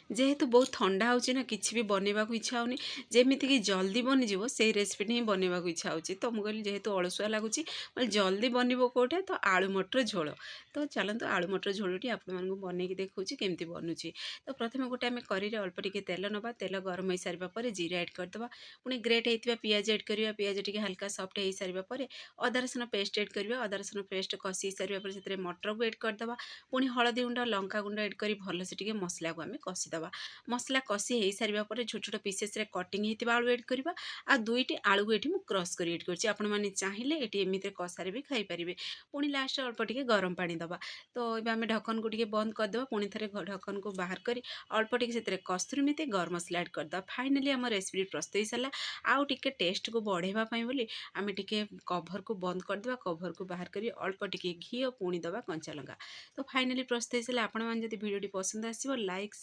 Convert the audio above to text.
जेहेतु बहुत ठंडा होची ना किसी भी बनवा को इच्छा होनी जेमिति कि जल्दी बनीजिव से रेसिपी ही बनवा को इच्छा होची। तो मुझे जेहेतु अलसुआ लगुच जल्दी बनब कौटे तो आलू मटर झोल। तो चलते आलू मटर झोलटी आपण बनई देखा केमती बनूची। तो प्रथम गोटे आम करी अल्प टिके तेल नवा तेल गरम हो सारा पर जीरा एड करदे पुणी ग्रेट होता पियाज एड करवा पियाज टी हल्का सफ्ट हो सारा पर अदा रसुण पेस्ट एड करवा अदा रसुण पेस्ट कषि सारा पर से मटर को एड करदे पुणी हलदी गुंड लंका गुंड एड कर भलसे टिके मसला को आम कषिदे मसला कषि हो सारा पर छोट छोट पीसेस कटिंग होता आलू एड करवा आ दुईटी आलू को ये क्रश कर एड कर चाहिए ये एमती कषार भी खाईपारे पुणी लास्ट अल्प टिके गरम पानी दबा। तो ये आम ढक्कन को टिके बंद करदे पुणी थे ढक्कन को बाहर कर अल्प टिके से कस्तूरी मेथी गरम मसला एड करदे फाइनाली आम रेसिपी प्रस्तुत हो सारा आउ टिके टेस्ट को बढ़ावाई बोली आम टिके कभर को बंद करदे कभर को बाहर कर अल्प टिके घी और पुणी दबा कंचा लंका। तो फाइनाली प्रस्तुत हो सारा आपण मैंने भिडियो पसंद आसो लाइक